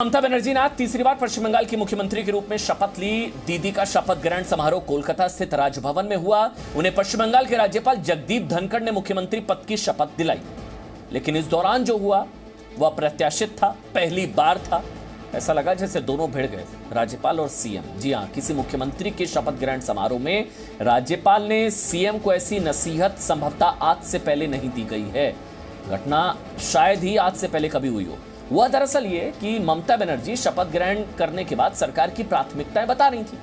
ममता बनर्जी ने आज तीसरी बार पश्चिम बंगाल की मुख्यमंत्री के रूप में शपथ ली। दीदी का शपथ ग्रहण समारोह कोलकाता स्थित राजभवन में हुआ। उन्हें पश्चिम बंगाल के राज्यपाल जगदीप धनखड़ ने मुख्यमंत्री पद की शपथ दिलाई, लेकिन इस दौरान जो हुआ वह अप्रत्याशित था, पहली बार था। ऐसा लगा जैसे दोनों भिड़ गए, राज्यपाल और सीएम। जी हां, किसी मुख्यमंत्री के शपथ ग्रहण समारोह में राज्यपाल ने सीएम को ऐसी नसीहत संभवतः आज से पहले नहीं दी गई है। घटना शायद ही आज से पहले कभी हुई हो। वह दरअसल ये कि ममता बनर्जी शपथ ग्रहण करने के बाद सरकार की प्राथमिकताएं बता रही थी।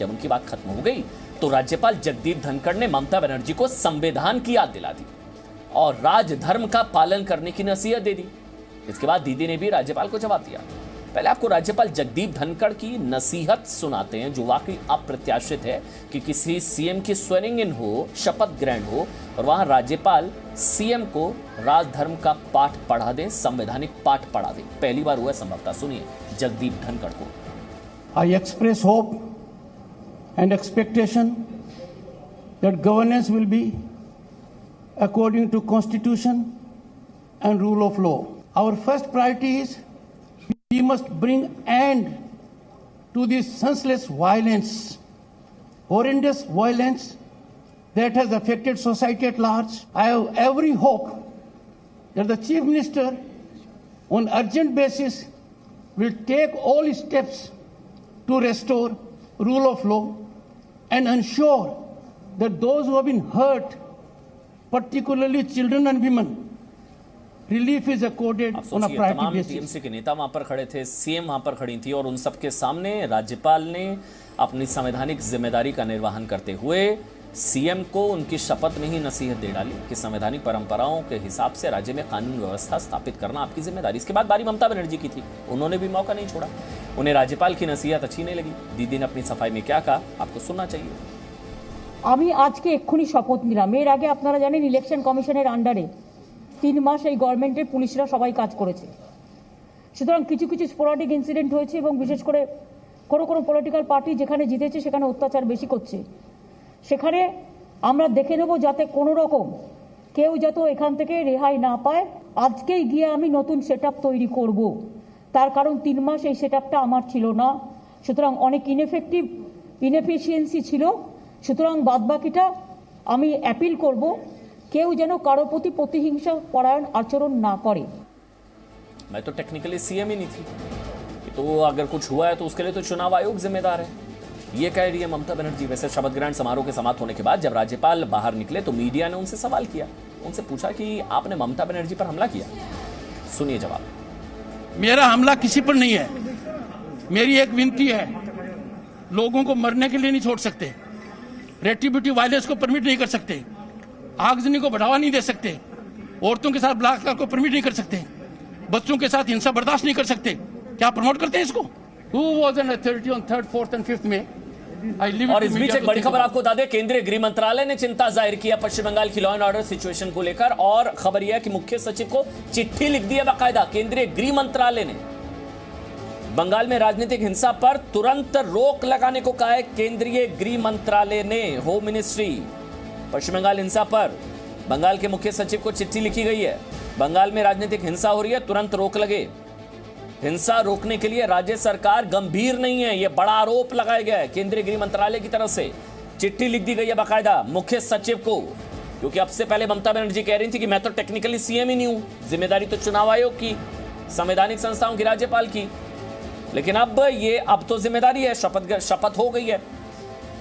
जब उनकी बात खत्म हो गई तो राज्यपाल जगदीप धनखड़ ने ममता बनर्जी को संविधान की याद दिला दी और राजधर्म का पालन करने की नसीहत दे दी। इसके बाद दीदी ने भी राज्यपाल को जवाब दिया। पहले आपको राज्यपाल जगदीप धनखड़ की नसीहत सुनाते हैं, जो वाकई अप्रत्याशित है कि किसी सीएम की स्वेरिंग इन हो, शपथ ग्रहण हो और वहां राज्यपाल सीएम को राजधर्म का पाठ पढ़ा दें, संवैधानिक पाठ पढ़ा दें। पहली बार हुआ संभवतः। सुनिए जगदीप धनखड़ को। I express hope and expectation that governance will be according to constitution and rule of law. Our first priority is we must bring end to this senseless violence, horrendous violence that has affected society at large. I have every hope that the Chief Minister on urgent basis will take all steps to restore rule of law and ensure that those who have been hurt, particularly children and women, relief is accorded on a priority basis. TMC के नेता वहां पर खड़े थे, CM वहां पर खड़ी थी और उन सबके सामने राज्यपाल ने अपनी संवैधानिक जिम्मेदारी का निर्वहन करते हुए सीएम को उनकी शपथ में ही नसीहत दे डाली कि संवैधानिक परंपराओं के हिसाब से राज्य में कानून व्यवस्था स्थापित करना आपकी जिम्मेदारी। इसके बाद बारी ममता बनर्जी की थी, उन्होंने भी मौका नहीं छोड़ा। उन्हें राज्यपाल की नसीहत अच्छी नहीं लगी। दीदी ने अपनी सफाई में क्या कहा, आपको सुनना चाहिए। আমি আজকে এক্ষুনি শপথ নিলাম। এর আগে আপনারা জানেন ইলেকশন কমিশনের আন্ডারে 3 মাস এই গভর্নমেন্টের পুলিশরা সবাই কাজ করেছে। সুতরাং কিছু কিছু স্পোরাডিক ইনসিডেন্ট হয়েছে এবং বিশেষ করে কোনো কোনো পলিটিক্যাল পার্টি যেখানে জিতেছে সেখানে অত্যাচার বেশি করছে। সেখানে আমরা দেখে নেব যাতে কোনো রকম কেউ যাতে এখান থেকে রেহাই না পায়। আজকেই গিয়ে আমি নতুন সেটআপ তৈরি করব। তার কারণ 3 মাস এই সেটআপটা আমার ছিল না, সুতরাং অনেক ইনএফিসিয়েন্সি ছিল। সুতরাং বাদবাকিটা আমি অ্যাপিল করব কেউ যেন কারো প্রতি প্রতিহিংসা পরায়ণ আচরণ না করে। मैं तो टेक्निकली सीएम ही नहीं थी, तो अगर कुछ हुआ है तो उसके लिए तो चुनाव आयोग जिम्मेदार है, ये कह रही है ममता बनर्जी। वैसे शपथ ग्रहण समारोह के समाप्त होने के बाद जब राज्यपाल बाहर निकले तो मीडिया ने उनसे सवाल किया, उनसे पूछा कि आपने ममता बनर्जी पर हमला किया। सुनिए जवाब। मेरा हमला किसी पर नहीं है। मेरी एक विनती है, लोगों को मरने के लिए नहीं छोड़ सकते, रेट्रिब्यूटिव वायलेंस को परमिट नहीं कर सकते, आगजनी को बढ़ावा नहीं दे सकते, औरतों के साथ बलात्कार को परमिट नहीं कर सकते, बच्चों के साथ हिंसा बर्दाश्त नहीं कर सकते। क्या प्रमोट करते हैं इसको? Who was an authority on 3rd, 4th and 5th May? और इस बीच एक बड़ी खबर आपको बता दें, केंद्रीय गृह मंत्रालय ने चिंता जाहिर किया पश्चिम बंगाल की लॉ एंड ऑर्डर सिचुएशन को लेकर। और खबर यह है कि मुख्य सचिव को चिट्ठी लिख दी है बाकायदा केंद्रीय गृह मंत्रालय ने। बंगाल में राजनीतिक हिंसा पर तुरंत रोक लगाने को कहा है केंद्रीय गृह मंत्रालय ने। होम मिनिस्ट्री पश्चिम बंगाल हिंसा पर बंगाल के मुख्य सचिव को चिट्ठी लिखी गई है। बंगाल में राजनीतिक हिंसा हो रही है, तुरंत रोक लगे। हिंसा रोकने के लिए राज्य सरकार गंभीर नहीं है, यह बड़ा आरोप लगाया गया है केंद्रीय गृह मंत्रालय की तरफ से। चिट्ठी लिख दी गई है बाकायदा मुख्य सचिव को, क्योंकि अब से पहले ममता बनर्जी कह रही थी कि मैं तो टेक्निकली सीएम ही नहीं हूं, जिम्मेदारी तो चुनाव आयोग की, संवैधानिक संस्थाओं की, राज्यपाल की। लेकिन अब तो जिम्मेदारी है, शपथ हो गई है।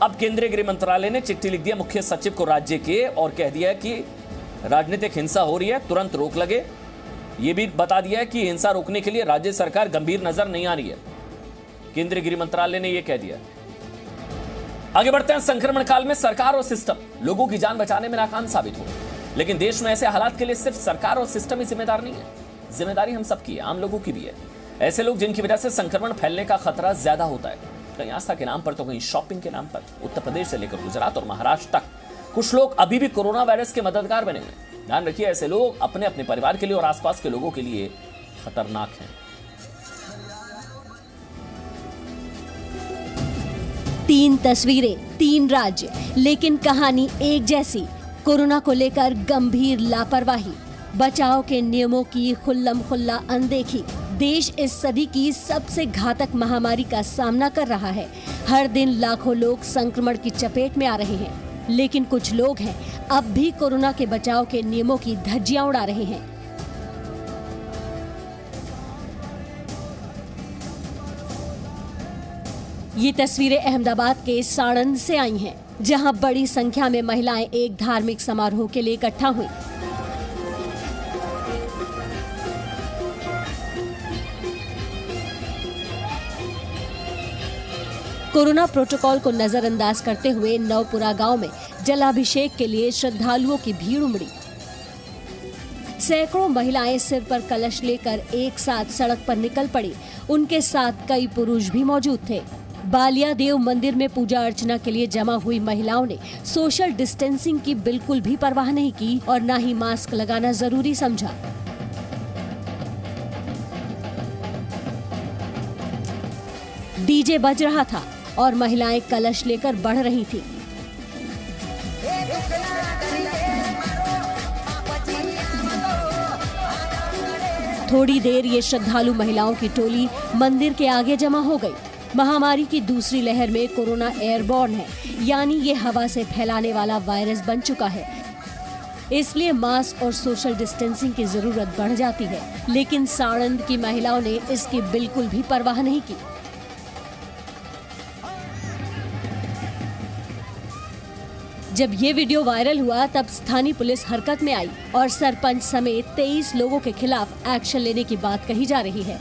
अब केंद्रीय गृह मंत्रालय ने चिट्ठी लिख दिया मुख्य सचिव को राज्य के और कह दिया कि राजनीतिक हिंसा हो रही है, तुरंत रोक लगे। यह भी बता दिया है कि हिंसा रोकने के लिए राज्य सरकार गंभीर नजर नहीं आ रही है। केंद्रीय गृह मंत्रालय ने यह कह दिया। आगे बढ़ते हैं। संक्रमण काल में सरकार और सिस्टम लोगों की जान बचाने में नाकाम साबित हो, लेकिन देश में ऐसे हालात के लिए सिर्फ सरकार और सिस्टम ही जिम्मेदार नहीं है, जिम्मेदारी हम सबकी है, आम लोगों की भी है। ऐसे लोग जिनकी वजह से संक्रमण फैलने का खतरा ज्यादा होता है, कहीं आस्था के नाम पर तो कहीं शॉपिंग के नाम पर। उत्तर प्रदेश से लेकर गुजरात और महाराष्ट्र तक कुछ लोग अभी भी कोरोना वायरस के मददगार बने हुए। ध्यान रखिए, ऐसे लोग अपने अपने परिवार के लिए और आसपास के लोगों के लिए खतरनाक हैं। 3 तस्वीरें, 3 राज्य, लेकिन कहानी एक जैसी। कोरोना को लेकर गंभीर लापरवाही, बचाव के नियमों की खुल्लम खुल्ला अनदेखी, देश इस सदी की सबसे घातक महामारी का सामना कर रहा है। हर दिन लाखों लोग संक्रमण की चपेट में आ रहे हैं, लेकिन कुछ लोग हैं अब भी कोरोना के बचाव के नियमों की धज्जियां उड़ा रहे हैं। ये तस्वीरें अहमदाबाद के साणंद से आई हैं, जहां बड़ी संख्या में महिलाएं एक धार्मिक समारोह के लिए इकट्ठा हुई। कोरोना प्रोटोकॉल को नजरअंदाज करते हुए नवपुरा गांव में जलाभिषेक के लिए श्रद्धालुओं की भीड़ उमड़ी। सैकड़ों महिलाएं सिर पर कलश लेकर एक साथ सड़क पर निकल पड़ी। उनके साथ कई पुरुष भी मौजूद थे। बालिया देव मंदिर में पूजा अर्चना के लिए जमा हुई महिलाओं ने सोशल डिस्टेंसिंग की बिल्कुल भी परवाह नहीं की और न ही मास्क लगाना जरूरी समझा। डीजे बज रहा था और महिलाएं कलश लेकर बढ़ रही थी। थोड़ी देर ये श्रद्धालु महिलाओं की टोली मंदिर के आगे जमा हो गई। महामारी की दूसरी लहर में कोरोना एयरबॉर्न है, यानी ये हवा से फैलाने वाला वायरस बन चुका है। इसलिए मास्क और सोशल डिस्टेंसिंग की जरूरत बढ़ जाती है, लेकिन साणंद की महिलाओं ने इसकी बिल्कुल भी परवाह नहीं की। जब ये वीडियो वायरल हुआ तब स्थानीय पुलिस हरकत में आई और सरपंच समेत 23 लोगों के खिलाफ एक्शन लेने की बात कही जा रही है।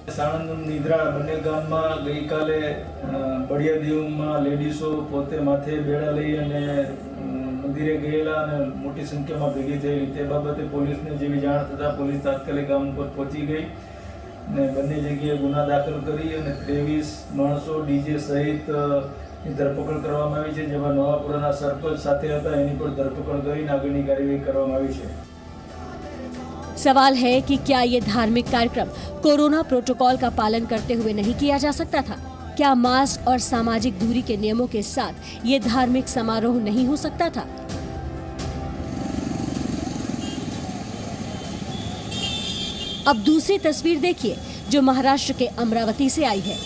साणंद निद्रा बने गाम में गई काले बढ़िया देव में लेडीसो पोते माथे बेड़ा लई अने मंदिरे गयेला अने मोटी संख्या में भेगी थयेली। ते बाबते पुलिस ने जेवी जाण थता पुलिस तात्कालिक गाम पर पहुंची गई ने बने जग्याए गुना दाखल करी अने 23 माणसो डीजे सहित धरपकड़ करवामां आवी छे, जेमां नवापुराना सरपंच साथे हता एनी पर धरपकड़ करीने आगळनी कार्यवाही करवामां आवी छे। सवाल है कि क्या ये धार्मिक कार्यक्रम कोरोना प्रोटोकॉल का पालन करते हुए नहीं किया जा सकता था? क्या मास्क और सामाजिक दूरी के नियमों के साथ ये धार्मिक समारोह नहीं हो सकता था? अब दूसरी तस्वीर देखिए जो महाराष्ट्र के अमरावती से आई है।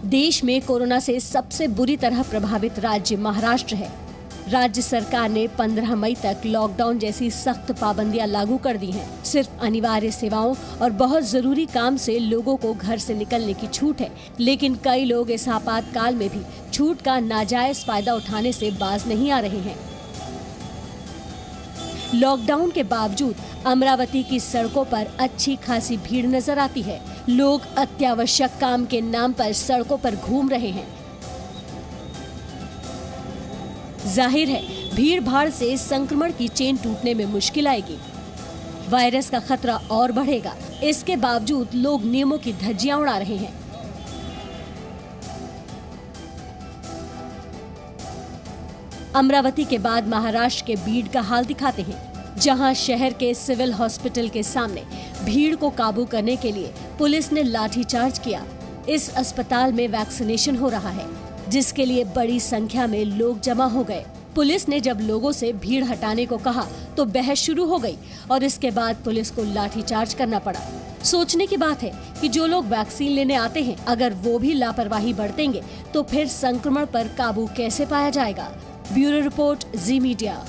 देश में कोरोना से सबसे बुरी तरह प्रभावित राज्य महाराष्ट्र है। राज्य सरकार ने 15 मई तक लॉकडाउन जैसी सख्त पाबंदियां लागू कर दी हैं। सिर्फ अनिवार्य सेवाओं और बहुत जरूरी काम से लोगों को घर से निकलने की छूट है, लेकिन कई लोग इस आपातकाल में भी छूट का नाजायज फायदा उठाने से बाज नहीं आ रहे हैं। लॉकडाउन के बावजूद अमरावती की सड़कों पर अच्छी खासी भीड़ नजर आती है। लोग अत्यावश्यक काम के नाम पर सड़कों पर घूम रहे हैं। जाहिर है भीड़ भाड़ से संक्रमण की चेन टूटने में मुश्किल आएगी। वायरस का खतरा और बढ़ेगा। इसके बावजूद लोग नियमों की धज्जियां उड़ा रहे हैं। अमरावती के बाद महाराष्ट्र के बीड का हाल दिखाते हैं, जहां शहर के सिविल हॉस्पिटल के सामने भीड़ को काबू करने के लिए पुलिस ने लाठीचार्ज किया। इस अस्पताल में वैक्सीनेशन हो रहा है, जिसके लिए बड़ी संख्या में लोग जमा हो गए। पुलिस ने जब लोगों से भीड़ हटाने को कहा तो बहस शुरू हो गई और इसके बाद पुलिस को लाठीचार्ज करना पड़ा। सोचने की बात है कि जो लोग वैक्सीन लेने आते हैं, अगर वो भी लापरवाही बरतेंगे तो फिर संक्रमण पर काबू कैसे पाया जाएगा? ब्यूरो रिपोर्ट, जी मीडिया।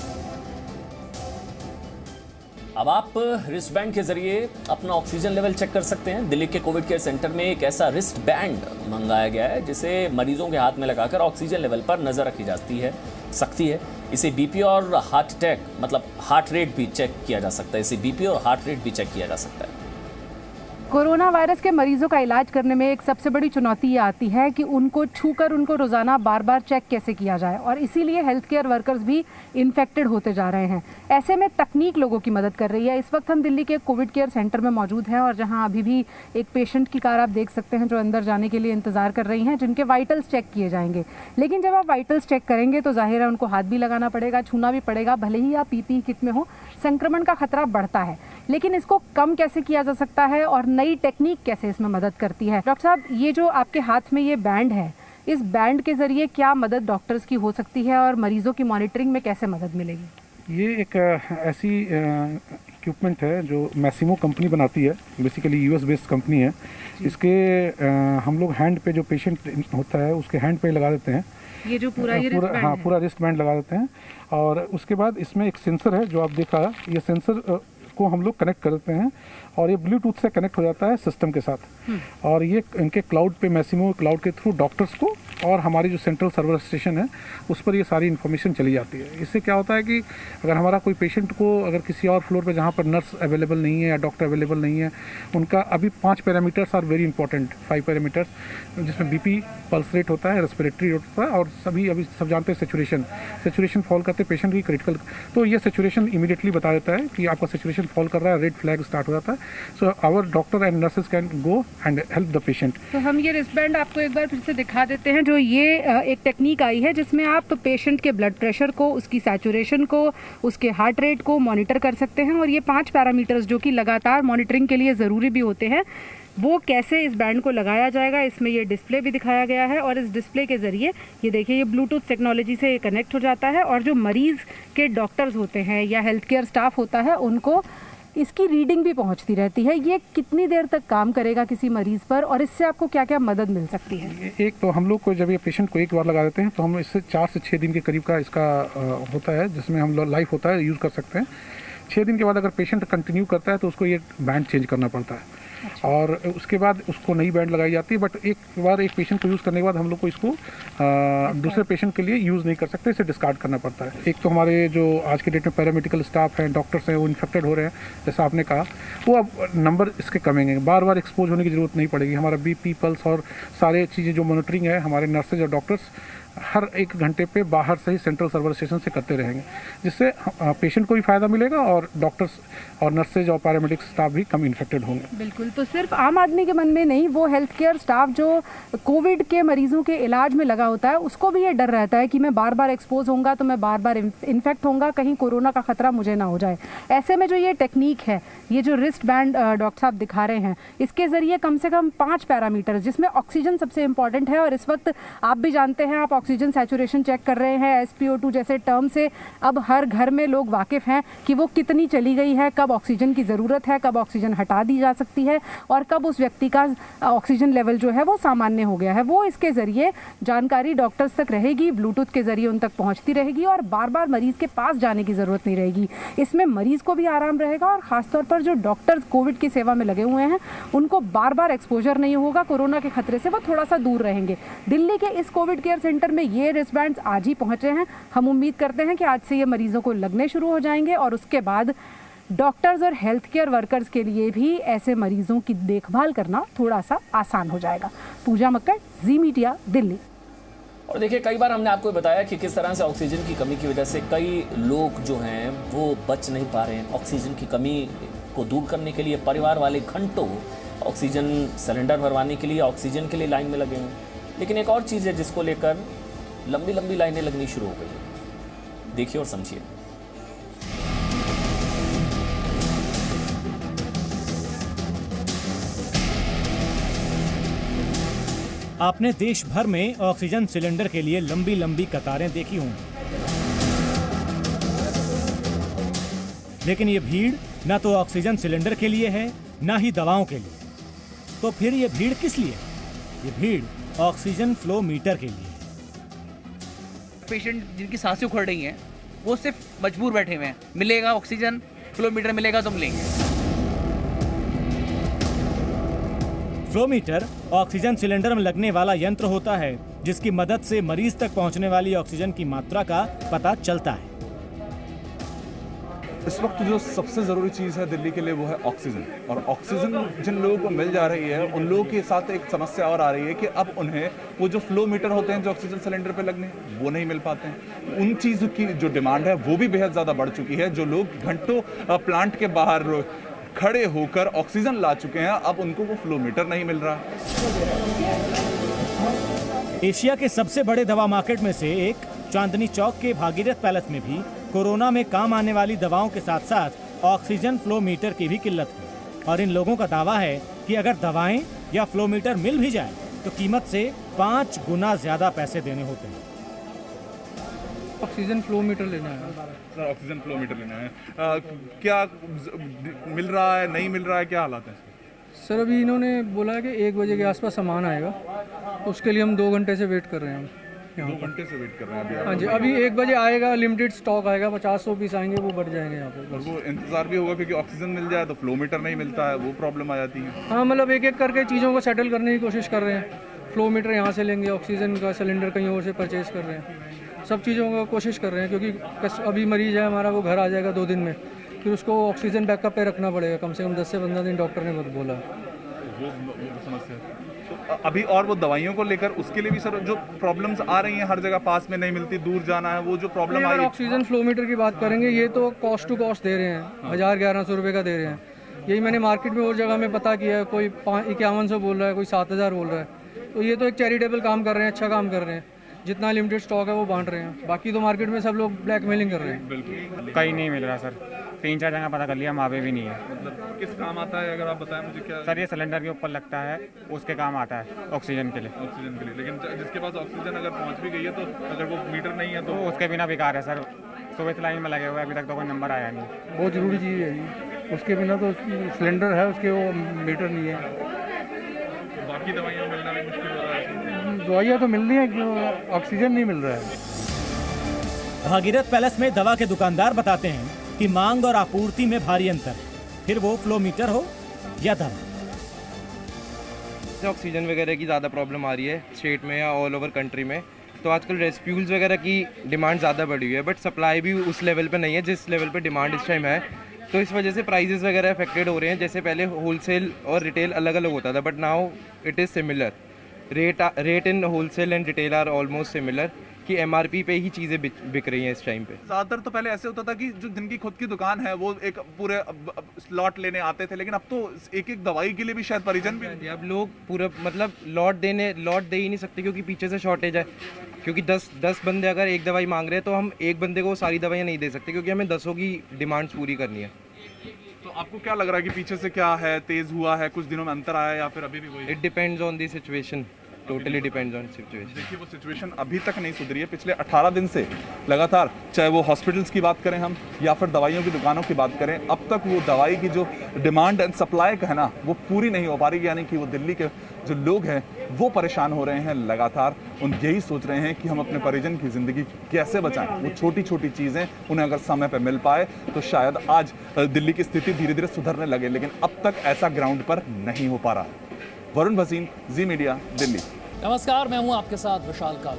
अब आप रिस्ट बैंड के जरिए अपना ऑक्सीजन लेवल चेक कर सकते हैं। दिल्ली के कोविड केयर सेंटर में एक ऐसा रिस्ट बैंड मंगाया गया है जिसे मरीजों के हाथ में लगाकर ऑक्सीजन लेवल पर नजर रखी जाती है सकती है। इसे बीपी और हार्ट अटैक मतलब हार्ट रेट भी चेक किया जा सकता है। इसे बीपी और हार्ट रेट भी चेक किया जा सकता है। कोरोना वायरस के मरीजों का इलाज करने में एक सबसे बड़ी चुनौती ये आती है कि उनको छूकर उनको रोजाना बार बार चेक कैसे किया जाए, और इसीलिए हेल्थ केयर वर्कर्स भी इन्फेक्टेड होते जा रहे हैं। ऐसे में तकनीक लोगों की मदद कर रही है। इस वक्त हम दिल्ली के कोविड केयर सेंटर में मौजूद हैं और जहां अभी भी एक पेशेंट की कार आप देख सकते हैं जो अंदर जाने के लिए इंतजार कर रही हैं, जिनके वाइटल्स चेक किए जाएंगे। लेकिन जब आप वाइटल्स चेक करेंगे तो जाहिर है उनको हाथ भी लगाना पड़ेगा, छूना भी पड़ेगा, भले ही आप पीपीई किट में हो। संक्रमण का खतरा बढ़ता है, लेकिन इसको कम कैसे किया जा सकता है और नई टेक्निक कैसे इसमें मदद करती है? डॉक्टर साहब, ये जो आपके हाथ में ये बैंड है, इस बैंड के जरिए क्या मदद डॉक्टर्स की हो सकती है और मरीजों की मॉनिटरिंग में कैसे मदद मिलेगी? ये एक ऐसी इक्विपमेंट है जो मैसिमो कंपनी बनाती है, बेसिकली यूएस बेस्ड कंपनी है। इसके हम लोग हैंड पे जो पेशेंट होता है उसके हैंड पे लगा देते हैं, ये जो पूरा पूरा रिस्ट बैंड लगा देते हैं। और उसके बाद इसमें एक सेंसर है जो आप देख रहा है, ये सेंसर को हम लोग कनेक्ट कर देते हैं और ये ब्लूटूथ से कनेक्ट हो जाता है सिस्टम के साथ। और ये इनके क्लाउड पे, मैसिमो क्लाउड के थ्रू डॉक्टर्स को और हमारी जो सेंट्रल सर्वर स्टेशन है उस पर ये सारी इन्फॉर्मेशन चली जाती है। इससे क्या होता है कि अगर हमारा कोई पेशेंट को अगर किसी और फ्लोर पे जहाँ पर नर्स अवेलेबल नहीं है या डॉक्टर अवेलेबल नहीं है, उनका अभी 5 parameters are very important, 5 parameters, जिसमें बीपी, पल्स रेट होता है, रेस्पिरेटरी होता है और सभी अभी सब जानते हैं सेचुरेशन फॉल करते पेशेंट की क्रिटिकल, तो ये सेचुरेशन इमीडिएटली बता देता है कि आपका सेचुरेशन फॉल कर रहा है, रेड फ्लैग स्टार्ट हो जाता है। So our doctor and nurses can go and help the patient. तो हम ये रिस्टबैंड आपको एक बार फिर से दिखा देते हैं। जो ये एक टेक्निक आई है जिसमें आप पेशेंट के ब्लड प्रेशर को, उसकी सैचुरेशन को, उसके हार्ट रेट को मॉनिटर कर सकते हैं। और ये 5 पैरामीटर्स जो कि लगातार मॉनिटरिंग के लिए ज़रूरी भी होते हैं, वो कैसे इस बैंड को लगाया जाएगा, इसमें ये डिस्प्ले भी दिखाया गया है। और इस डिस्प्ले के ज़रिए ये देखिए, ये ब्लूटूथ टेक्नोलॉजी से कनेक्ट हो जाता है और जो मरीज़ के डॉक्टर्स होते हैं या हेल्थ केयर स्टाफ होता है उनको इसकी रीडिंग भी पहुंचती रहती है। ये कितनी देर तक काम करेगा किसी मरीज़ पर और इससे आपको क्या क्या मदद मिल सकती है? एक तो हम लोग को जब ये पेशेंट को एक बार लगा देते हैं तो हम इससे 4 से 6 दिन के करीब का इसका होता है, जिसमें हम लाइफ होता है, यूज़ कर सकते हैं। 6 दिन के बाद अगर पेशेंट कंटिन्यू करता है तो उसको ये बैंड चेंज करना पड़ता है। अच्छा। और उसके बाद उसको नई बैंड लगाई जाती है। बट एक बार एक पेशेंट को यूज़ करने के बाद हम लोग को इसको दूसरे पेशेंट के लिए यूज़ नहीं कर सकते, इसे डिस्कार्ड करना पड़ता है। एक तो हमारे जो आज के डेट में पैरामेडिकल स्टाफ हैं, डॉक्टर्स हैं, वो इन्फेक्टेड हो रहे हैं, जैसा आपने कहा, वो अब नंबर इसके कमेंगे, बार बार एक्सपोज होने की ज़रूरत नहीं पड़ेगी। हमारा बीपी, पल्स और सारे चीज़ें जो मॉनिटरिंग है, हमारे नर्सेज और डॉक्टर्स हर 1 घंटे पे बाहर से ही सेंट्रल सर्वर स्टेशन से करते रहेंगे, जिससे पेशेंट को भी फ़ायदा मिलेगा और डॉक्टर्स और नर्सेज और पैरामेडिक स्टाफ भी कम इन्फेक्टेड होंगे। बिल्कुल। तो सिर्फ आम आदमी के मन में नहीं, वो हेल्थ केयर स्टाफ जो कोविड के मरीजों के इलाज में लगा होता है उसको भी ये डर रहता है कि मैं बार बार एक्सपोज होऊंगा तो मैं बार बार इन्फेक्ट होऊंगा, कहीं कोरोना का खतरा मुझे ना हो जाए। ऐसे में जो ये टेक्निक है, ये जो रिस्ट बैंड डॉक्टर साहब दिखा रहे हैं, इसके ज़रिए कम से कम 5 पैरामीटर, जिसमें ऑक्सीजन सबसे इंपॉर्टेंट है। और इस वक्त आप भी जानते हैं, आप ऑक्सीजन सैचुरेशन चेक कर रहे हैं, SpO2 जैसे टर्म से अब हर घर में लोग वाकिफ़ हैं कि वो कितनी चली गई है, कब ऑक्सीजन की ज़रूरत है, कब ऑक्सीजन हटा दी जा सकती है और कब उस व्यक्ति का ऑक्सीजन लेवल जो है वो सामान्य हो गया है। वो इसके ज़रिए जानकारी डॉक्टर्स तक रहेगी, ब्लूटूथ के ज़रिए उन तक पहुँचती रहेगी और बार बार मरीज़ के पास जाने की ज़रूरत नहीं रहेगी। इसमें मरीज़ को भी आराम रहेगा और ख़ासतौर पर जो डॉक्टर्स कोविड की सेवा में लगे हुए हैं उनको बार बार एक्सपोजर नहीं होगा, कोरोना के खतरे से वो थोड़ा सा दूर रहेंगे। दिल्ली के इस कोविड केयर सेंटर में ये रिस्टबैंड्स आज ही पहुंचे हैं। हम उम्मीद करते हैं कि आज से ये मरीजों को लगने शुरू हो जाएंगे और उसके बाद डॉक्टर्स और हेल्थ केयर वर्कर्स के लिए भी ऐसे मरीजों की देखभाल करना थोड़ा सा आसान हो जाएगा। पूजा मक्कड़, जी मीडिया, दिल्ली। और देखिए, कई बार हमने आपको बताया कि किस तरह से ऑक्सीजन की कमी की वजह से कई लोग जो हैं वो बच नहीं पा रहे हैं। ऑक्सीजन की कमी को दूर करने के लिए परिवार वाले घंटों ऑक्सीजन सिलेंडर भरवाने के लिए, ऑक्सीजन के लिए लाइन में लगे हैं। लेकिन एक और चीज़ है जिसको लेकर लंबी लंबी लाइनें लगनी शुरू हो गई हैं। देखिए और समझिए। आपने देश भर में ऑक्सीजन सिलेंडर के लिए लंबी लंबी कतारें देखी होंगी, लेकिन ये भीड़ ना तो ऑक्सीजन सिलेंडर के लिए है, ना ही दवाओं के लिए। तो फिर ये भीड़ किस लिए? ये भीड़ ऑक्सीजन फ्लो मीटर के लिए। पेशेंट जिनकी सांसें उखड़ रही हैं वो सिर्फ मजबूर बैठे हुए हैं, मिलेगा ऑक्सीजन फ्लो मीटर मिलेगा तो हम लेंगे। फ्लो मीटर ऑक्सीजन सिलेंडर में लगने वाला यंत्र होता है जिसकी मदद से मरीज तक पहुंचने वाली ऑक्सीजन की मात्रा का पता चलता है। इस वक्त जो सबसे ज़रूरी चीज़ है दिल्ली के लिए वो है ऑक्सीजन। और ऑक्सीजन जिन लोगों को मिल जा रही है उन लोगों के साथ एक समस्या और आ रही है कि अब उन्हें वो जो फ्लो मीटर होते हैं जो ऑक्सीजन सिलेंडर पे लगने वो नहीं मिल पाते हैं। उन चीज़ों की जो डिमांड है वो भी बेहद ज़्यादा बढ़ चुकी है। जो लोग घंटों प्लांट के बाहर खड़े होकर ऑक्सीजन ला चुके हैं, अब उनको वो फ्लो मीटर नहीं मिल रहा। एशिया के सबसे बड़े दवा मार्केट में से एक चांदनी चौक के भागीरथ पैलेस में भी कोरोना में काम आने वाली दवाओं के साथ साथ ऑक्सीजन फ्लो मीटर की भी किल्लत है। और इन लोगों का दावा है कि अगर दवाएं या फ्लो मीटर मिल भी जाए तो कीमत से 5 गुना ज्यादा पैसे देने होते हैं। ऑक्सीजन फ्लो मीटर लेना है सर। ऑक्सीजन फ्लो मीटर लेना है, क्या मिल रहा है, नहीं मिल रहा है, क्या हालात हैं? सर अभी इन्होंने बोला है कि 1 बजे के आसपास सामान आएगा, तो उसके लिए हम 2 घंटे से वेट कर रहे हैं। हम 2 घंटे से वेट कर रहे हैं अभी? हाँ जी, अभी 1 बजे आएगा, लिमिटेड स्टॉक आएगा, 50-100 पीस आएंगे, वो बढ़ जाएंगे यहाँ पे। और वो इंतजार भी होगा क्योंकि ऑक्सीजन मिल जाए तो फ्लो मीटर नहीं मिलता है, वो प्रॉब्लम आ जाती है। हाँ, मतलब एक एक करके चीज़ों को सेटल करने की कोशिश कर रहे हैं। फ्लो मीटर यहाँ से लेंगे, ऑक्सीजन का सिलेंडर कहीं और से परचेज़ कर रहे हैं, सब चीज़ों का कोशिश कर रहे हैं, क्योंकि अभी मरीज है हमारा, वो घर आ जाएगा 2 दिन में, फिर उसको ऑक्सीजन बैकअप पे रखना पड़ेगा कम से कम 10 से 15 दिन, डॉक्टर ने बोला। वो समस्या तो अभी, और वो दवाइयों को लेकर उसके लिए भी सर जो प्रॉब्लम्स आ रही हैं, हर जगह पास में नहीं मिलती, दूर जाना है, वो जो प्रॉब्लम आई है। ऑक्सीजन फ्लो मीटर की बात करेंगे, ये तो कॉस्ट टू कॉस्ट दे रहे हैं, 1000-1100 रुपये का दे रहे हैं। यही मैंने मार्केट में और जगह में पता किया है, कोई 5100 बोल रहा है, कोई 7000 बोल रहा है। तो ये तो एक चैरिटेबल काम कर रहे हैं, अच्छा काम कर रहे हैं, जितना लिमिटेड स्टॉक है वो बांट रहे हैं। बाकी तो मार्केट में सब लोग ब्लैकमेलिंग कर रहे हैं। बिल्कुल, कहीं नहीं मिल रहा सर, 3-4 जगह पता कर लिया, वहाँ पे भी नहीं है। मतलब किस काम आता है अगर आप बताएं मुझे? क्या सर ये सिलेंडर के ऊपर लगता है, उसके काम आता है ऑक्सीजन के लिए। ऑक्सीजन के लिए, लेकिन जिसके पास ऑक्सीजन अगर पहुँच भी गई है तो अगर वो मीटर नहीं है तो उसके बिना बेकार है सर। सुबह से लाइन में लगे हुए हैं, अभी तक तो कोई नंबर आया नहीं। बहुत ज़रूरी चीज़ है ये, उसके बिना तो सिलेंडर है, उसके वो मीटर नहीं है। बाकी दवाइयाँ मिलना भी मुश्किल हो रहा है। दवाइयाँ तो मिल रही हैं, क्यों ऑक्सीजन नहीं मिल रहा है। भागीरथ पैलेस में दवा के दुकानदार बताते हैं कि मांग और आपूर्ति में भारी अंतर, फिर वो फ्लो मीटर हो या दवा। ऑक्सीजन वगैरह की ज़्यादा प्रॉब्लम आ रही है स्टेट में या ऑल ओवर कंट्री में, तो आजकल रेस्क्यूल्स वगैरह की डिमांड ज़्यादा बढ़ी हुई है, बट सप्लाई भी उस लेवल पे नहीं है जिस लेवल पे डिमांड इस टाइम है। तो इस वजह से प्राइसेस वगैरह अफेक्टेड हो रहे हैं। जैसे पहले होलसेल और रिटेल अलग अलग होता था, but now it is similar. Rate in wholesale and retail are almost similar, कि एमआरपी पे ही चीज़ें बिक रही हैं इस टाइम पे। ज़्यादातर तो पहले ऐसे होता था कि जो जिनकी खुद की दुकान है वो एक पूरे लॉट लेने आते थे, लेकिन अब तो एक एक दवाई के लिए भी शायद परिजन भी, अब लोग पूरा मतलब लॉट दे ही नहीं सकते, क्योंकि पीछे से शॉर्टेज है। क्योंकि 10 बंदे अगर एक दवाई मांग रहे हैं तो हम एक बंदे को सारी दवाइयाँ नहीं दे सकते, क्योंकि हमें 10 की डिमांड्स पूरी करनी है। तो आपको क्या लग रहा है कि पीछे से क्या है, तेज हुआ है, कुछ दिनों में अंतर आया या फिर अभी भी वही? It depends on the situation, totally depends on situation. देखिए वो सिचुएशन अभी तक नहीं सुधरी है। पिछले 18 दिन से लगातार, चाहे वो हॉस्पिटल्स की बात करें हम या फिर दवाइयों की दुकानों की बात करें, अब तक वो दवाई की जो डिमांड एंड सप्लाई का है ना, वो पूरी नहीं हो पा रही। यानी कि वो दिल्ली के जो लोग हैं वो परेशान हो रहे हैं लगातार। उन यही सोच रहे हैं कि हम अपने परिजन की ज़िंदगी कैसे बचाएं। वो छोटी छोटी चीज़ें उन्हें अगर समय पर मिल पाए तो शायद आज दिल्ली की स्थिति धीरे धीरे सुधरने लगे, लेकिन अब तक ऐसा ग्राउंड पर नहीं हो पा रहा। वरुण भसीन, जी मीडिया, दिल्ली। नमस्कार, मैं हूं आपके साथ विशाल काल।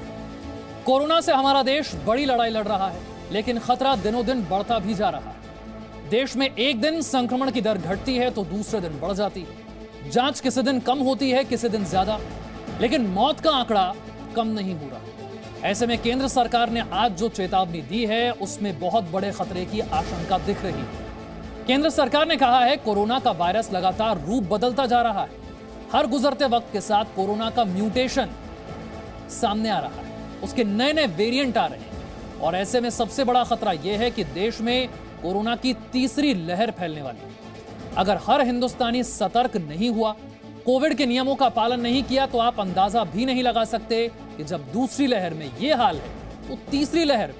कोरोना से हमारा देश बड़ी लड़ाई लड़ रहा है, लेकिन खतरा दिनों दिन बढ़ता भी जा रहा है। देश में एक दिन संक्रमण की दर घटती है तो दूसरे दिन बढ़ जाती है। जांच किसी दिन कम होती है, किसी दिन ज्यादा, लेकिन मौत का आंकड़ा कम नहीं हो रहा। ऐसे में केंद्र सरकार ने आज जो चेतावनी दी है उसमें बहुत बड़े खतरे की आशंका दिख रही है। केंद्र सरकार ने कहा है कोरोना का वायरस लगातार रूप बदलता जा रहा है। हर गुजरते वक्त के साथ कोरोना का म्यूटेशन सामने आ रहा है, उसके नए नए वेरिएंट आ रहे हैं, और ऐसे में सबसे बड़ा खतरा यह है कि देश में कोरोना की तीसरी लहर फैलने वाली है। अगर हर हिंदुस्तानी सतर्क नहीं हुआ, कोविड के नियमों का पालन नहीं किया, तो आप अंदाजा भी नहीं लगा सकते कि जब दूसरी लहर में यह हाल है तो तीसरी लहर में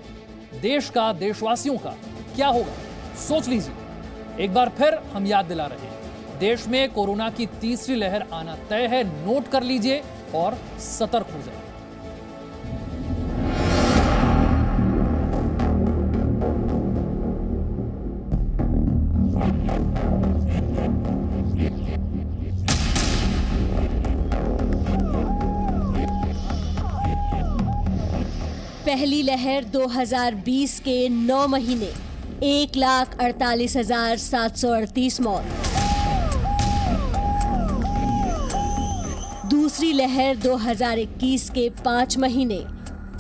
देश का, देशवासियों का क्या होगा। सोच लीजिए, एक बार फिर हम याद दिला रहे हैं, देश में कोरोना की तीसरी लहर आना तय है। नोट कर लीजिए और सतर्क हो जाइए। पहली लहर 2020 के 9 महीने, 1,48,738 मौत। दूसरी लहर 2021 के 5 महीने,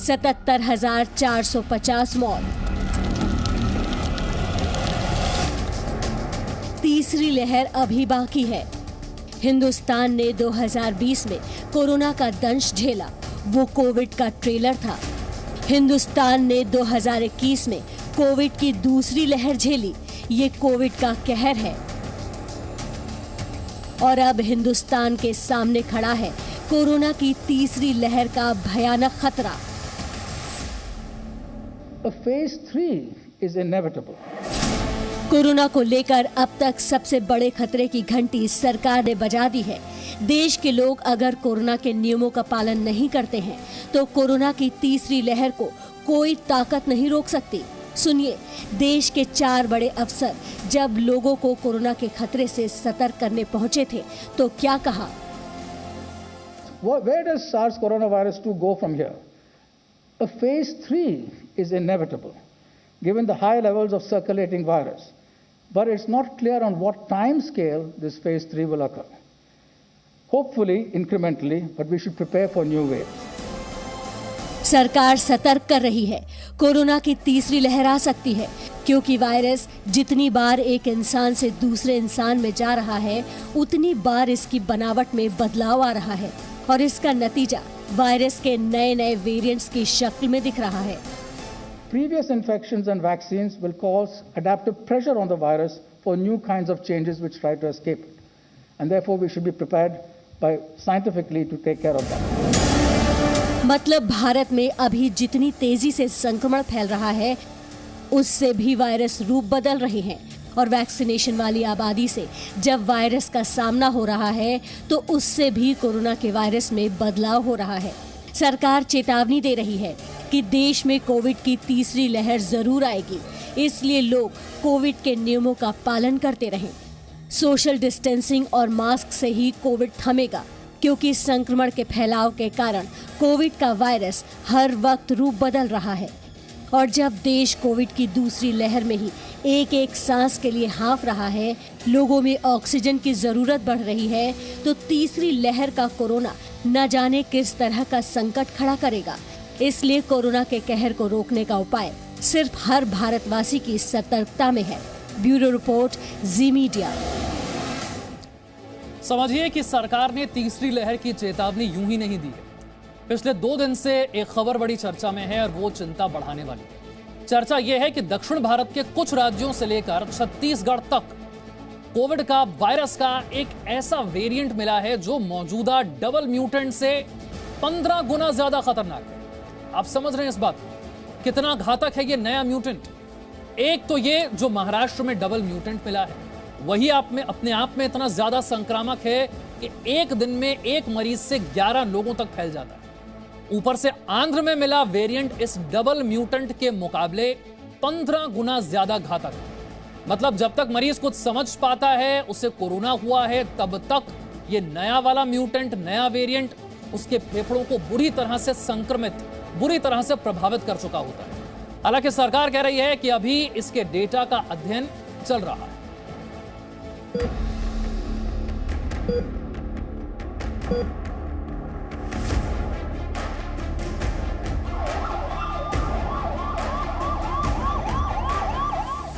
77,450 मौत। तीसरी लहर अभी बाकी है। हिंदुस्तान ने 2020 में कोरोना का दंश झेला, वो कोविड का ट्रेलर था। हिंदुस्तान ने 2021 में कोविड की दूसरी लहर झेली, ये कोविड का कहर है। और अब हिंदुस्तान के सामने खड़ा है कोरोना की तीसरी लहर का भयानक खतरा। A phase 3 is inevitable. Corona को लेकर अब तक सबसे बड़े खतरे की घंटी सरकार ने बजा दी है। देश के लोग अगर कोरोना के नियमों का पालन नहीं करते हैं तो कोरोना की तीसरी लहर को कोई ताकत नहीं रोक सकती। सुनिए, देश के 4 बड़े अफसर जब लोगों को कोरोना के खतरे से सतर्क करने पहुंचे थे तो क्या कहा। Where does SARS coronavirus 2 go from here? A phase 3 is inevitable, given the high levels of circulating virus. But it's not clear on what time scale this phase 3 will occur. Hopefully, incrementally, but we should prepare for new waves. सरकार सतर्क कर रही है, corona की तीसरी लहर आ सकती है, क्योंकि वायरस जितनी बार एक इंसान से दूसरे इंसान में जा रहा है, उतनी बार इसकी बनावट में बदलाव आ रहा है और इसका नतीजा वायरस के नए वेरिएंट्स की शक्ल में दिख रहा है। Previous infections and vaccines will cause adaptive pressure on the virus for new kinds of changes which try to escape it. And therefore we should be prepared by scientifically to take care of that. मतलब भारत में अभी जितनी तेजी से संक्रमण फैल रहा है, उससे भी वायरस रूप बदल रहे हैं और वैक्सीनेशन वाली आबादी से जब वायरस का सामना हो रहा है तो उससे भी कोरोना के वायरस में बदलाव हो रहा है। सरकार चेतावनी दे रही है कि देश में कोविड की तीसरी लहर जरूर आएगी, इसलिए लोग कोविड के नियमों का पालन करते रहें। सोशल डिस्टेंसिंग और मास्क से ही कोविड थमेगा, क्योंकि संक्रमण के फैलाव के कारण कोविड का वायरस हर वक्त रूप बदल रहा है और जब देश कोविड की दूसरी लहर में ही एक सांस के लिए हाँफ रहा है, लोगों में ऑक्सीजन की जरूरत बढ़ रही है, तो तीसरी लहर का कोरोना न जाने किस तरह का संकट खड़ा करेगा। इसलिए कोरोना के कहर को रोकने का उपाय सिर्फ हर भारतवासी की सतर्कता में है। ब्यूरो रिपोर्ट, जी मीडिया। समझिए कि सरकार ने तीसरी लहर की चेतावनी यूं ही नहीं दी है। पिछले 2 दिन से एक खबर बड़ी चर्चा में है और वो चिंता बढ़ाने वाली है। चर्चा यह है कि दक्षिण भारत के कुछ राज्यों से लेकर छत्तीसगढ़ तक कोविड का वायरस का एक ऐसा वेरिएंट मिला है जो मौजूदा डबल म्यूटेंट से 15 गुना ज्यादा खतरनाक है। आप समझ रहे हैं इस बात को, कितना घातक है ये नया म्यूटेंट। एक तो ये जो महाराष्ट्र में डबल म्यूटेंट मिला है, वही अपने आप में इतना ज्यादा संक्रामक है कि एक दिन में एक मरीज से 11 लोगों तक फैल जाता है। ऊपर से आंध्र में मिला वेरिएंट इस डबल म्यूटेंट के मुकाबले 15 गुना ज्यादा घातक है। मतलब जब तक मरीज कुछ समझ पाता है उसे कोरोना हुआ है, तब तक ये नया वाला म्यूटेंट, नया वेरिएंट उसके फेफड़ों को बुरी तरह से संक्रमित, बुरी तरह से प्रभावित कर चुका होता है। हालांकि सरकार कह रही है कि अभी इसके डेटा का अध्ययन चल रहा है।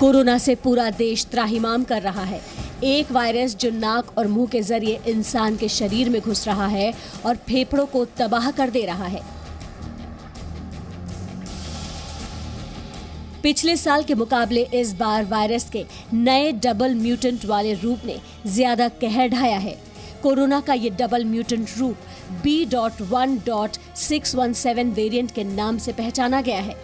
कोरोना से पूरा देश त्राहिमाम कर रहा है। एक वायरस जो नाक और मुंह के जरिए इंसान के शरीर में घुस रहा है और फेफड़ों को तबाह कर दे रहा है। पिछले साल के मुकाबले इस बार वायरस के नए डबल म्यूटेंट वाले रूप ने ज्यादा कहर ढाया है। कोरोना का ये डबल म्यूटेंट रूप B.1.617 वेरिएंट के नाम से पहचाना गया है,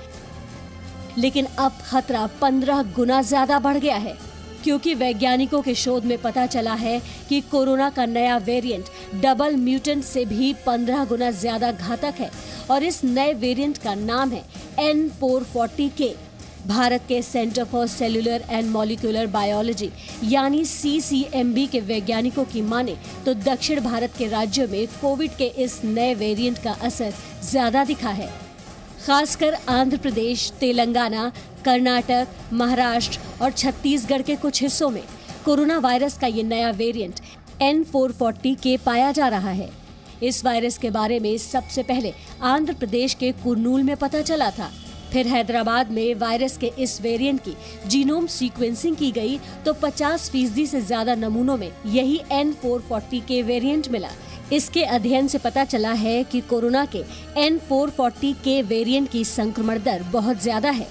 लेकिन अब खतरा 15 गुना ज्यादा बढ़ गया है, क्योंकि वैज्ञानिकों के शोध में पता चला है कि कोरोना का नया वेरिएंट डबल म्यूटेंट से भी 15 गुना ज्यादा घातक है और इस नए वेरिएंट का नाम है N440K। भारत के centre for cellular and molecular biology यानी CCMB के वैज्ञानिकों की माने तो दक्षिण भारत के राज्यों में कोविड के इस नए वेरिएंट का असर ज्यादा दिखा है। खासकर आंध्र प्रदेश, तेलंगाना, कर्नाटक, महाराष्ट्र और छत्तीसगढ़ के कुछ हिस्सों में कोरोना वायरस का ये नया वेरिएंट N440K पाया जा रहा है। इस वायरस के बारे में सबसे पहले आंध्र प्रदेश के कुर्नूल में पता चला था। फिर हैदराबाद में वायरस के इस वेरिएंट की जीनोम सीक्वेंसिंग की गई तो 50% से ज्यादा नमूनों में यही N440K वेरिएंट मिला। इसके अध्ययन से पता चला है कि कोरोना के N440K वेरिएंट की संक्रमण दर बहुत ज्यादा है।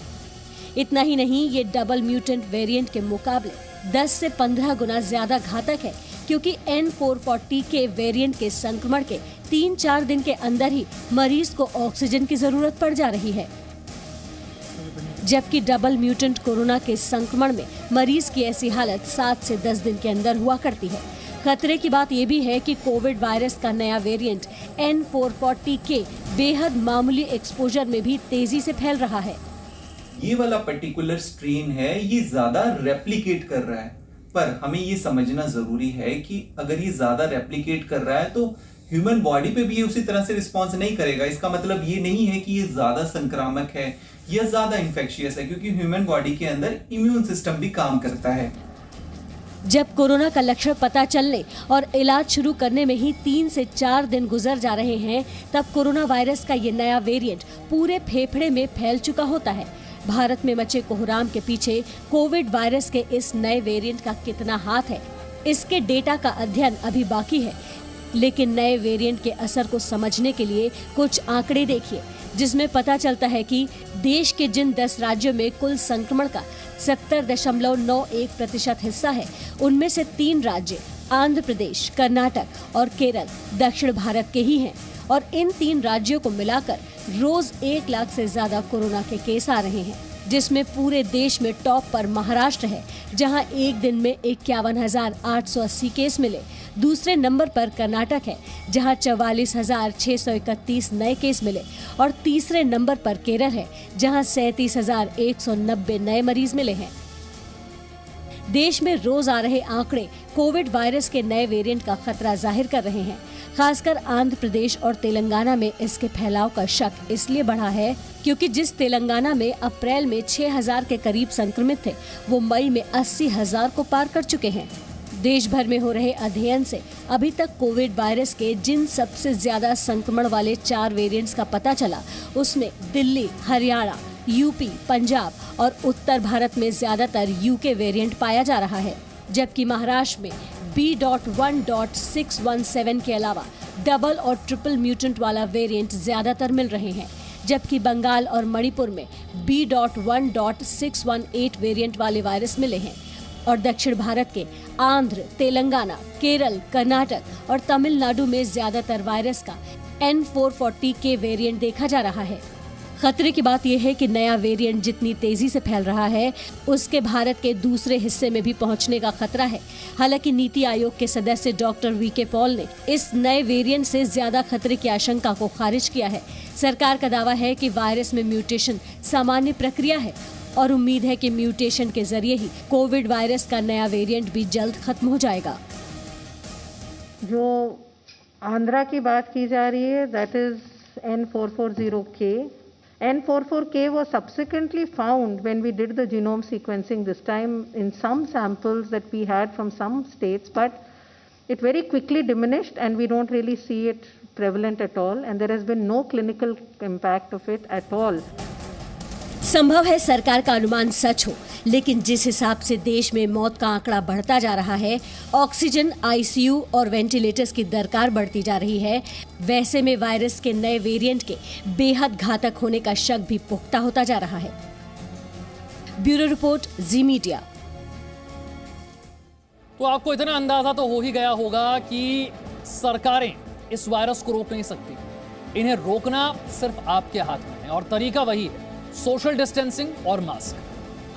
इतना ही नहीं, ये डबल म्यूटेंट वेरिएंट के मुकाबले 10 से 15 गुना ज्यादा घातक है, क्योंकि N440K वेरिएंट के संक्रमण के 3-4 दिन के अंदर ही मरीज को ऑक्सीजन की जरूरत पड़ जा रही है। जबकि डबल म्यूटेंट कोरोना के संक्रमण में मरीज की ऐसी हालत 7 से 10 दिन के अंदर हुआ करती है। खतरे की बात यह भी है कि कोविड वायरस का नया वेरिएंट N440K बेहद मामूली एक्सपोजर में भी तेजी से फैल रहा है। ये वाला पर्टिकुलर स्ट्रेन है, ये ज्यादा रेप्लिकेट कर रहा है, पर हमें ये समझना जरूरी है कि अगर ये ज्यादा रेप्लिकेट कर रहा है तो ह्यूमन बॉडी पे भी ये उसी तरह से रिस्पॉन्स नहीं करेगा। इसका मतलब ये नहीं है कि ये ज्यादा संक्रामक है या ज्यादा इंफेक्शियस है, क्योंकि ह्यूमन बॉडी के अंदर इम्यून सिस्टम भी काम करता है। जब कोरोना का लक्षण पता चलने और इलाज शुरू करने में ही 3 से 4 दिन गुजर जा रहे हैं, तब कोरोना वायरस का ये नया वेरिएंट पूरे फेफड़े में फैल चुका होता है। भारत में मचे कोहराम के पीछे कोविड वायरस के इस नए वेरिएंट का कितना हाथ है, इसके डेटा का अध्ययन अभी बाकी है। लेकिन नए वेरिएंट के असर को समझने के लिए कुछ आंकड़े देखिए, जिसमें पता चलता है कि देश के जिन 10 राज्यों में कुल संक्रमण का 70.91% हिस्सा है, उनमें से 3 राज्य आंध्र प्रदेश, कर्नाटक और केरल दक्षिण भारत के ही हैं। और इन 3 राज्यों को मिलाकर रोज 1 लाख से ज्यादा कोरोना के केस आ रहे हैं, जिसमें पूरे देश में टॉप पर महाराष्ट्र है, जहां एक दिन में 51,880 केस मिले। दूसरे नंबर पर कर्नाटक है, जहां 44,631 नए केस मिले। और तीसरे नंबर पर केरल है, जहां 37,190 नए मरीज मिले हैं। देश में रोज आ रहे आंकड़े कोविड वायरस के नए वेरिएंट का खतरा जाहिर कर रहे हैं। खासकर आंध्र प्रदेश और तेलंगाना में इसके फैलाव का शक इसलिए बढ़ा है क्योंकि जिस तेलंगाना में अप्रैल में 6,000 के करीब संक्रमित थे, वो मई में 80,000 को पार कर चुके हैं। देश भर में हो रहे अध्ययन से अभी तक कोविड वायरस के जिन सबसे ज्यादा संक्रमण वाले 4 वेरिएंट्स का पता चला, उसमें दिल्ली, हरियाणा, यूपी, पंजाब और उत्तर भारत में ज्यादातर यूके वेरिएंट पाया जा रहा है, जबकि महाराष्ट्र में B.1.617 के अलावा डबल और ट्रिपल म्यूटेंट वाला वेरिएंट ज्यादातर मिल रहे हैं, जबकि बंगाल और मणिपुर में B.1.618 वेरिएंट वाले वायरस मिले हैं। और दक्षिण भारत के आंध्र, तेलंगाना, केरल, कर्नाटक और तमिलनाडु में ज्यादातर वायरस का N440K वेरिएंट देखा जा रहा है। खतरे की बात यह है कि नया वेरिएंट जितनी तेजी से फैल रहा है, उसके भारत के दूसरे हिस्से में भी पहुंचने का खतरा है। हालांकि नीति आयोग के सदस्य डॉक्टर वीके पॉल ने इस नए वेरिएंट से ज्यादा खतरे की आशंका को खारिज किया है। सरकार का दावा है कि वायरस में म्यूटेशन सामान्य प्रक्रिया है और उम्मीद है कि म्यूटेशन के जरिए ही कोविड वायरस का नया वेरिएंट भी जल्द खत्म हो जाएगा। जो आंध्रा की बात की जा रही है, that is N440K. N440K was subsequently found when we did the genome sequencing this time in some samples that we had from some states, but it very quickly diminished and we don't really see it prevalent at all, and there has been no clinical impact of it at all. संभव है सरकार का अनुमान सच हो, लेकिन जिस हिसाब से देश में मौत का आंकड़ा बढ़ता जा रहा है, ऑक्सीजन, आईसीयू और वेंटिलेटर्स की दरकार बढ़ती जा रही है, वैसे में वायरस के नए वेरिएंट के बेहद घातक होने का शक भी पुख्ता होता जा रहा है। ब्यूरो रिपोर्ट, जी मीडिया। तो आपको इतना अंदाजा तो हो ही गया होगा कि सरकारें इस वायरस को रोक नहीं सकती। इन्हें रोकना सिर्फ आपके हाथ में है और तरीका वही है, सोशल डिस्टेंसिंग और मास्क।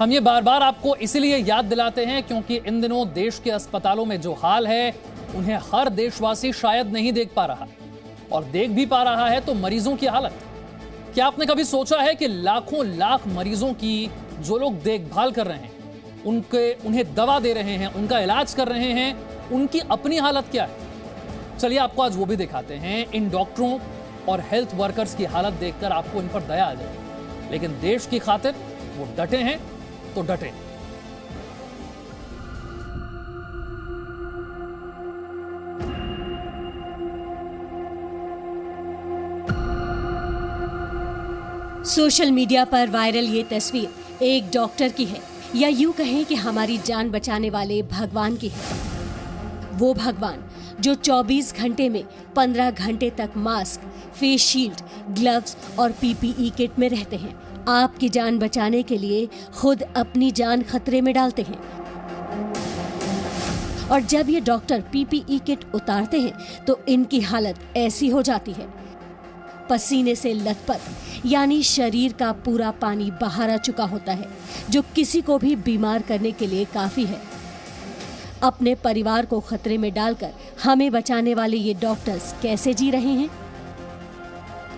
हम ये बार बार आपको इसीलिए याद दिलाते हैं क्योंकि इन दिनों देश के अस्पतालों में जो हाल है, उन्हें हर देशवासी शायद नहीं देख पा रहा, और देख भी पा रहा है तो मरीजों की हालत। क्या आपने कभी सोचा है कि लाखों लाख मरीजों की जो लोग देखभाल कर रहे हैं, उन्हें दवा दे रहे हैं, उनका इलाज कर रहे हैं, उनकी अपनी हालत क्या है? चलिए आपको आज वो भी दिखाते हैं। इन डॉक्टरों और हेल्थ वर्कर्स की हालत देखकर आपको इन पर दया आ जाएगी, लेकिन देश की खातिर वो डटे हैं तो डटे। सोशल मीडिया पर वायरल ये तस्वीर एक डॉक्टर की है, या यूं कहें कि हमारी जान बचाने वाले भगवान की है। वो भगवान जो 24 घंटे में 15 घंटे तक मास्क, फेस शील्ड, ग्लव्स और पीपीई किट में रहते हैं। आपकी जान बचाने के लिए खुद अपनी जान खतरे में डालते हैं। और जब ये डॉक्टर पीपीई किट उतारते हैं तो इनकी हालत ऐसी हो जाती है। पसीने से लथपथ, यानी शरीर का पूरा पानी बाहर आ चुका होता है, जो किसी को भी बीमार करने के लिए काफी है। अपने परिवार को खतरे में डालकर हमें बचाने वाले ये डॉक्टर्स कैसे जी रहे हैं?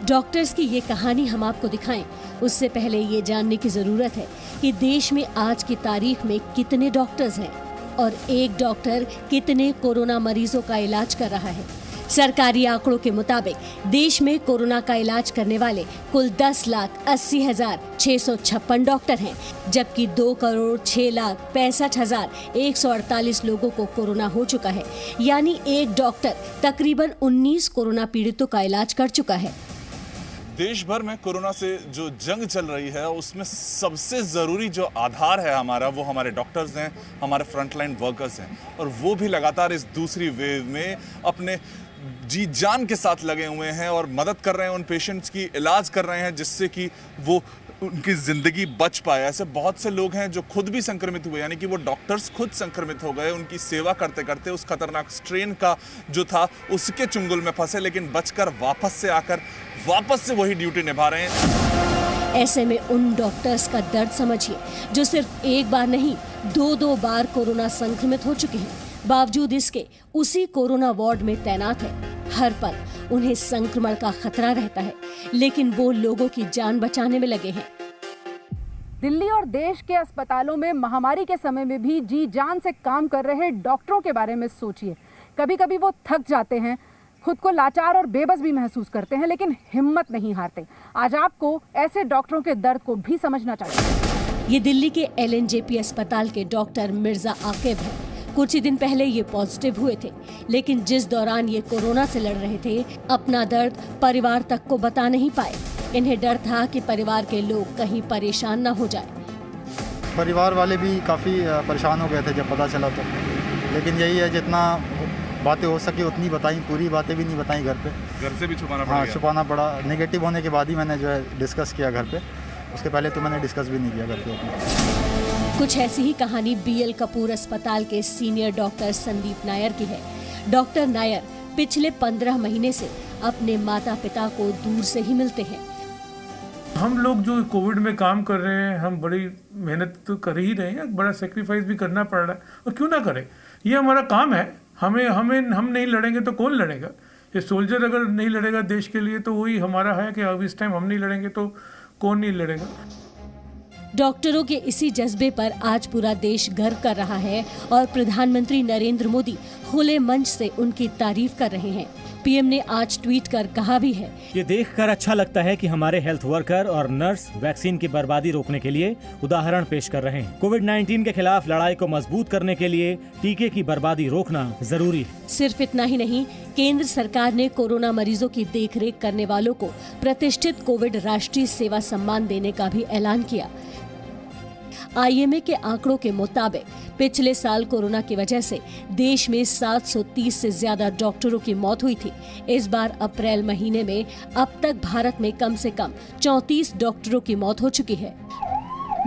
डॉक्टर्स की ये कहानी हम आपको दिखाएं, उससे पहले ये जानने की जरूरत है कि देश में आज की तारीख में कितने डॉक्टर्स हैं और एक डॉक्टर कितने कोरोना मरीजों का इलाज कर रहा है। सरकारी आंकड़ों के मुताबिक देश में कोरोना का इलाज करने वाले कुल 10,80,656 डॉक्टर हैं, जबकि 2,06,65,148 लोगों को कोरोना हो चुका है, यानी एक डॉक्टर तकरीबन 19 कोरोना पीड़ितों का इलाज कर चुका है। देश भर में कोरोना से जो जंग चल रही है उसमें सबसे ज़रूरी जो आधार है हमारा, वो हमारे डॉक्टर्स हैं, हमारे फ्रंटलाइन वर्कर्स हैं, और वो भी लगातार इस दूसरी वेव में अपने जी जान के साथ लगे हुए हैं और मदद कर रहे हैं, उन पेशेंट्स की इलाज कर रहे हैं जिससे कि वो उनकी ज़िंदगी बच पाए। ऐसे बहुत से लोग हैं जो खुद भी संक्रमित हुए, यानी कि वो डॉक्टर्स खुद संक्रमित हो गए, उनकी सेवा करते करते उस खतरनाक स्ट्रेन का जो था उसके चुंगल में फंसे, लेकिन बचकर वापस से आकर वापस से वही ड्यूटी निभा रहे हैं। ऐसे में उन डॉक्टर्स का दर्द समझिए जो सिर्फ एक बार नहीं 2-2 बार कोरोना संक्रमित हो चुके हैं, बावजूद इसके उसी कोरोना वार्ड में तैनात है। हर पल उन्हें संक्रमण का खतरा रहता है, लेकिन वो लोगों की जान बचाने में लगे हैं। दिल्ली और देश के अस्पतालों में महामारी के समय में भी जी जान से काम कर रहे डॉक्टरों के बारे में सोचिए। कभी कभी वो थक जाते हैं, खुद को लाचार और बेबस भी महसूस करते हैं, लेकिन हिम्मत नहीं हारते। आज आपको ऐसे डॉक्टरों के दर्द को भी समझना चाहिए। ये दिल्ली के LNJP अस्पताल के डॉक्टर मिर्जा आकिब हैं। कुछ ही दिन पहले ये पॉजिटिव हुए थे, लेकिन जिस दौरान ये कोरोना से लड़ रहे थे, अपना दर्द परिवार तक को बता नहीं पाए। इन्हें डर था कि परिवार के लोग कहीं परेशान न हो जाए। परिवार वाले भी काफ़ी परेशान हो गए थे जब पता चला तो, लेकिन यही है जितना बातें हो सके उतनी बताई, पूरी बातें भी नहीं बताई घर पे। घर से भी छुपाना पड़ा? हाँ, छुपाना पड़ा। नेगेटिव होने के बाद ही मैंने जो है डिस्कस किया घर पे, उसके पहले तो मैंने डिस्कस भी नहीं किया घर पे। कुछ ऐसी ही कहानी BL कपूर अस्पताल के सीनियर डॉक्टर संदीप नायर की है। डॉक्टर नायर पिछले 15 महीने से अपने माता पिता को दूर से ही मिलते हैं। हम लोग जो कोविड में काम कर रहे हैं, हम बड़ी मेहनत तो कर ही रहे हैं, बड़ा सेक्रीफाइस भी करना पड़ रहा है, और क्यों ना करें, ये हमारा काम है। हम नहीं लड़ेंगे तो कौन लड़ेगा? ये सोल्जर अगर नहीं लड़ेगा देश के लिए तो वही हमारा है कि अब इस टाइम हम नहीं लड़ेंगे तो कौन नहीं लड़ेगा। डॉक्टरों के इसी जज्बे पर आज पूरा देश गर्व कर रहा है और प्रधानमंत्री नरेंद्र मोदी खुले मंच से उनकी तारीफ कर रहे हैं। PM ने आज ट्वीट कर कहा भी है, ये देखकर अच्छा लगता है कि हमारे हेल्थ वर्कर और नर्स वैक्सीन की बर्बादी रोकने के लिए उदाहरण पेश कर रहे हैं। कोविड-19 के खिलाफ लड़ाई को मजबूत करने के लिए टीके की बर्बादी रोकना जरूरी है। सिर्फ इतना ही नहीं, केंद्र सरकार ने कोरोना मरीजों की देखरेख करने वालों को प्रतिष्ठित कोविड राष्ट्रीय सेवा सम्मान देने का भी ऐलान किया। IMA के आंकड़ों के मुताबिक पिछले साल कोरोना की वजह से देश में 730 से ज्यादा डॉक्टरों की मौत हुई थी। इस बार अप्रैल महीने में अब तक भारत में कम से कम 34 डॉक्टरों की मौत हो चुकी है।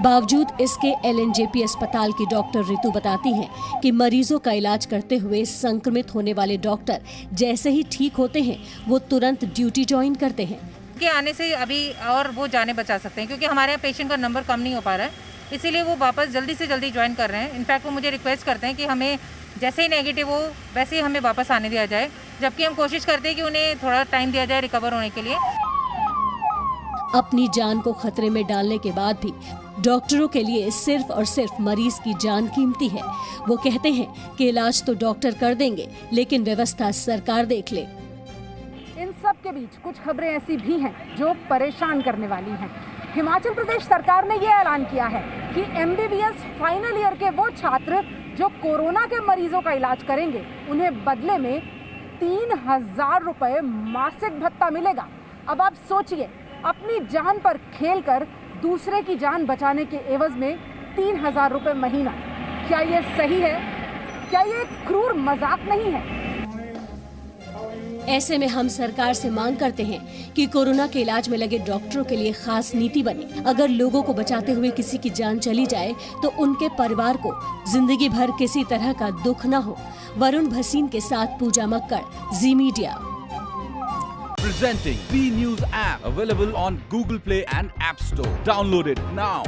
बावजूद इसके LNJP अस्पताल की डॉक्टर रितु बताती हैं कि मरीजों का इलाज करते हुए संक्रमित होने वाले डॉक्टर जैसे ही ठीक होते हैं वो तुरंत ड्यूटी ज्वाइन करते हैं। के आने से अभी और वो जाने बचा सकते हैं, क्योंकि हमारे यहाँ पेशेंट का नंबर कम नहीं हो पा रहा है, इसीलिए वो वापस जल्दी से जल्दी ज्वाइन कर रहे हैं। इनफैक्ट वो मुझे रिक्वेस्ट करते हैं कि हमें जैसे ही नेगेटिव हो वैसे ही हमें वापस आने दिया जाए, जबकि हम कोशिश करते हैं कि उन्हें थोड़ा टाइम दिया जाए रिकवर होने के लिए। अपनी जान को खतरे में डालने के बाद भी डॉक्टरों के लिए सिर्फ और सिर्फ मरीज की जान कीमती है। वो कहते हैं कि इलाज तो डॉक्टर कर देंगे, लेकिन व्यवस्था सरकार देख ले। इन सब के बीच कुछ खबरें ऐसी भी हैं जो परेशान करने वाली हैं। हिमाचल प्रदेश सरकार ने यह ऐलान किया है कि MBBS फाइनल ईयर के वो छात्र जो कोरोना के मरीजों का इलाज करेंगे, उन्हें बदले में 3000 रुपए मासिक भत्ता मिलेगा। अब आप सोचिए, अपनी जान पर खेलकर दूसरे की जान बचाने के एवज में 3000 रुपए महीना, क्या ये सही है? क्या ये क्रूर मजाक नहीं है? ऐसे में हम सरकार से मांग करते हैं कि कोरोना के इलाज में लगे डॉक्टरों के लिए खास नीति बने। अगर लोगों को बचाते हुए किसी की जान चली जाए तो उनके परिवार को जिंदगी भर किसी तरह का दुख न हो। वरुण भसीन के साथ पूजा मक्कड़, जी media. Presenting B News app, available on Google Play and App Store. Download it now.